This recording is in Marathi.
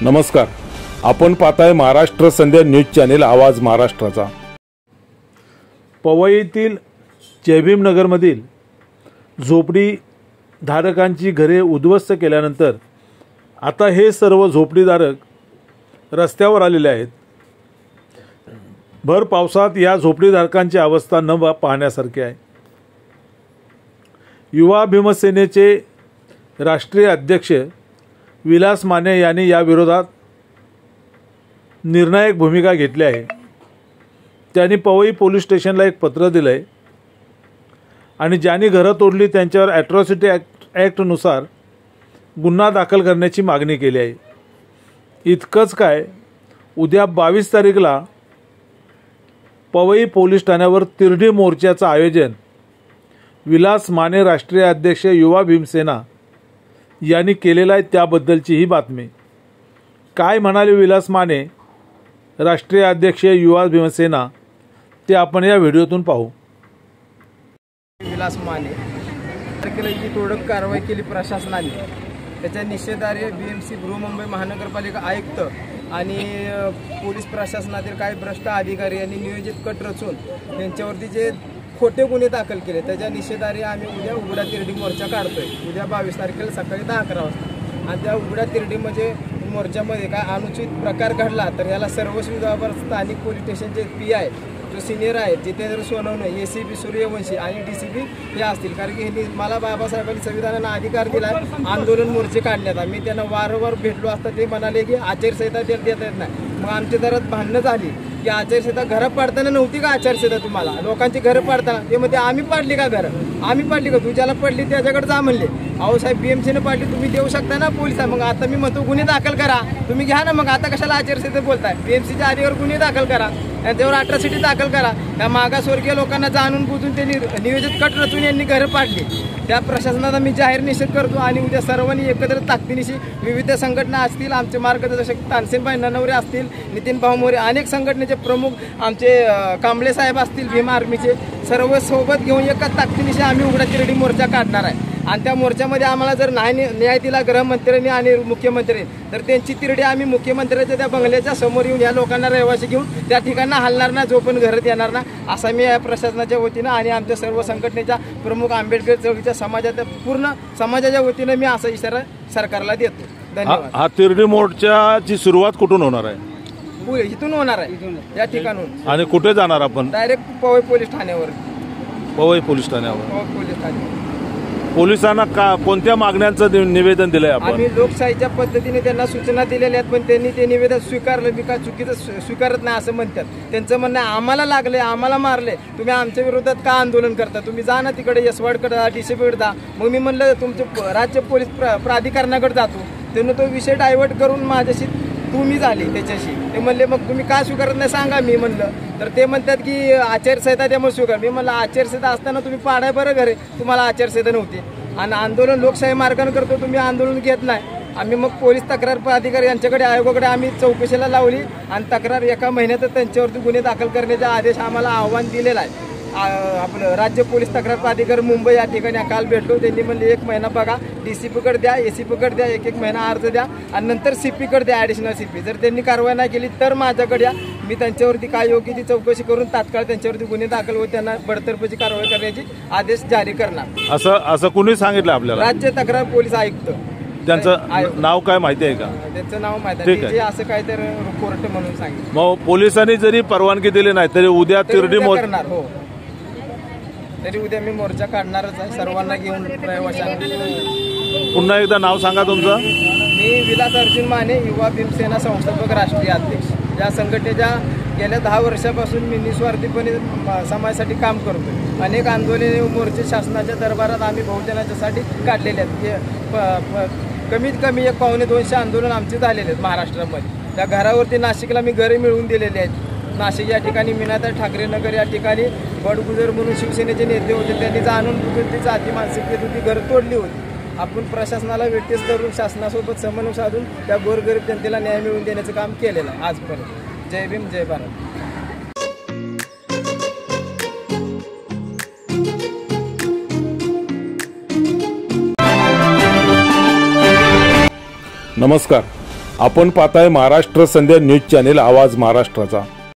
नमस्कार, आपण पाहताय महाराष्ट्र संध्या न्यूज चॅनेल आवाज महाराष्ट्राचा। पवईतील जयभीम नगरमधील झोपडी धारकांची घरे उद्ध्वस्त केल्यानंतर आता हे सर्व झोपडीधारक रस्त्यावर आलेले आहेत। भर पावसात या झोपडीधारकांची अवस्था न पाहण्यासारखी आहे। युवा भीमसेनेचे राष्ट्रीय अध्यक्ष विलास माने यांनी या विरोधात निर्णायक भूमिका घेतली आहे। त्यांनी पवई पोलीस स्टेशनला एक पत्र दिले आहे आणि ज्यांनी घरं तोडली त्यांच्यावर ॲट्रॉसिटी ॲक्टनुसार गुन्हा दाखल करण्याची मागणी केली आहे। इतकंच काय, उद्या 22 तारीखला पवई पोलीस ठाण्यावर तिरडी मोर्चाचं आयोजन विलास माने राष्ट्रीय अध्यक्ष युवा भीमसेना यांनी केलेला आहे। त्याबद्दलची ही बातमी काय म्हणाले विलास माने राष्ट्रीय अध्यक्ष युवा भीमसेना ते आपण या व्हिडिओतून पाहू। विलास माने तारखेला जी तोडक कारवाई केली प्रशासनाने, त्याच्या निषेधार्थ बीएमसी बृहन्मुंबई महानगरपालिका आयुक्त आणि पोलीस प्रशासनातील काही भ्रष्ट अधिकारी यांनी नियोजित कट रचून त्यांच्यावरती जे खोटे गुन्हे दाखल केले, त्याच्या निषेधार्थ आम्ही उद्या उघडा तिरडी मोर्चा काढतोय। उद्या 22 तारखेला सकाळी 10-11 वाजता आणि त्या उघडा तिरडी म्हणजे मोर्चामध्ये काय अनुचित प्रकार घडला तर याला सर्वस्वी जबाबदार स्थानिक पोलीस स्टेशनचे PI जो सिनियर आहे जितेंद्र सोनवणे, ACP सूर्यवंशी आणि DCP हे असतील। कारण की ह्यांनी मला बाबासाहेबांनी संविधानाने अधिकार दिला आंदोलन मोर्चे काढण्याचा। मी त्यांना वारंवार भेटलो असता ते म्हणाले की आचारसंहिता देता येत नाही। मग आमच्या दरात भांडणं झाली की आचारसंहिता घरं पाडताना नव्हती का आचारसंहिता, तुम्हाला लोकांची घरं पाडताना ते मध्ये आम्ही पाडली का घरं, आम्ही पाडली का, तुझ्याला पडली त्याच्याकडे जा म्हणले। अहो साहेब, BMCने पाडली, तुम्ही देऊ शकता ना पोलिस। मग आता मी म्हणतो गुन्हे दाखल करा, तुम्ही घ्या ना। मग आता कशाला आचारसंहिता बोलताय? BMCच्या अधिकार गुन्हे दाखल करा, त्यांच्यावर अट्रॉसिटी दाखल करा। त्या मागासवर्गीय लोकांना जाणून बुजून त्यांनी नियोजित कट रचून यांनी घरं पाडली। त्या प्रशासनाचा मी जाहीर निषेध करतो आणि उद्या सर्वांनी एकत्र ताकदीनिशी विविध संघटना असतील, आमचे मार्गदर्शक तानसेनभाई ननवरे असतील, नितीन भाऊ मोरे, अनेक संघटनेचे प्रमुख आमचे कांबळे साहेब असतील, भीम आर्मीचे, सर्व सोबत घेऊन एका ताकदीनिशी आम्ही उघडा तिरडी मोर्चा काढणार आहे। आणि त्या मोर्चामध्ये आम्हाला जर न्याय दिला गृहमंत्र्यांनी आणि मुख्यमंत्र्यांनी तर त्यांची तिरडी आम्ही मुख्यमंत्र्यांच्या त्या बंगल्याच्या समोर येऊन या लोकांना रहिवासी घेऊन त्या ठिकाणी हलणार ना, जो पण घरात येणार ना, असा मी या प्रशासनाच्या वतीनं आणि आमच्या सर्व संघटनेच्या प्रमुख आंबेडकर चळवळीच्या समाजाच्या पूर्ण समाजाच्या वतीनं मी असा इशारा सरकारला देतो। धन्यवाद। हा तिरडी मोर्चाची सुरुवात कुठून होणार आहे? इथून होणार आहे, या ठिकाणून। आणि कुठे जाणार आपण? डायरेक्ट पवई पोलीस ठाण्यावर। पवई पोलीस ठाण्यावर। पवई पोलीस ठाण्यावर। पोलिसांना कोणत्या मागण्यांचं निवेदन दिलंय आपण? आम्ही लोकशाहीच्या पद्धतीने त्यांना सूचना दिलेल्या आहेत, पण त्यांनी ते निवेदन स्वीकारलं मी का चुकीचं स्वीकारत नाही असं म्हणतात। त्यांचं म्हणणं आम्हाला लागले, आम्हाला मारले, तुम्ही आमच्या विरोधात का आंदोलन करता? तुम्ही जा ना तिकडे यशवाडकडे जा, DCPकडे जा। मग मी म्हणलं तुमचे राज्य पोलीस प्राधिकरणाकडे जातो। त्यांनी तो विषय डायव्हर्ट करून माझ्याशी तुम्ही झाली त्याच्याशी। ते म्हणले मग तुम्ही का स्वीकारत नाही सांगा। मी म्हणलं तर ते म्हणतात की आचारसंहिता त्यामुळे स्वीकार। मी म्हणलं आचारसंहिता असताना तुम्ही पाडाय बरं घरे, तुम्हाला आचारसंहिता नव्हती आणि आंदोलन लोकशाही मार्गाने करतो, तुम्ही आंदोलन घेत नाही। आम्ही मग पोलीस तक्रार प्राधिकारी यांच्याकडे आयोगाकडे आम्ही चौकशीला लावली आणि तक्रार एका महिन्यातच त्यांच्यावरती गुन्हे दाखल करण्याचा आदेश आम्हाला आव्हान दिलेला आहे। आपलं राज्य पोलीस तक्रार प्राधिकारी मुंबई या ठिकाणी काल भेटलो। त्यांनी म्हणले 1 महिना बघा, DCPकडे द्या, ACPकडे द्या, 1 महिना अर्ज द्या आणि नंतर CPकडे द्या, ॲडिशनल CP। जर त्यांनी कारवाई नाही केली तर माझ्याकडे या, मी त्यांच्यावरती काय योग्य ती चौकशी करून तात्काळ त्यांच्यावरती गुन्हे दाखल व त्यांना बडतर्फीची कारवाई करण्याची आदेश जारी करणार। असं कुणी सांगितलं आपल्याला? राज्य तक्रार पोलीस आयुक्त। त्यांचं नाव काय माहिती आहे का? त्यांचं नाव माहिती आहे, असं काय तर कोर्ट म्हणून सांगितलं। मग पोलिसांनी जरी परवानगी दिली नाही तरी उद्या तिरडी करणार। हो, तरी उद्या मी मोर्चा काढणारच आहे, सर्वांना घेऊन रहिवाशांना। पुन्हा एकदा नाव सांगा तुमचं? मी विलास अर्जुन माने, युवा भीमसेना संस्थापक राष्ट्रीय अध्यक्ष। या संघटनेच्या गेल्या 10 वर्षापासून मी निस्वार्थीपणे समाजासाठी काम करतो। अनेक आंदोलने मोर्चे शासनाच्या दरबारात आम्ही बहुजनाच्यासाठी काढलेले आहेत। कमीत कमी 1-200 आंदोलन आमचे झालेले आहेत महाराष्ट्रामध्ये। त्या घरावरती नाशिकला मी घरे मिळवून दिलेले आहेत। नाशिक या ठिकाणी मीनाताई ठाकरे नगर या ठिकाणी बडगुजर म्हणून शिवसेनेचे नेते होते, त्यांनी जाणून बुजून ती जाती मानसिकतेत होती, घरं तोडली होती। आपण प्रशासनाला वेठीस धरून शासनासोबत समन्वय साधून त्या गोरगरीब जनतेला न्याय मिळवून देण्याचं काम केलेलं आहे आजपर्यंत। जय भीम, जय भारत। नमस्कार, आपण पाहताय महाराष्ट्र संध्या न्यूज चॅनेल, आवाज महाराष्ट्राचा।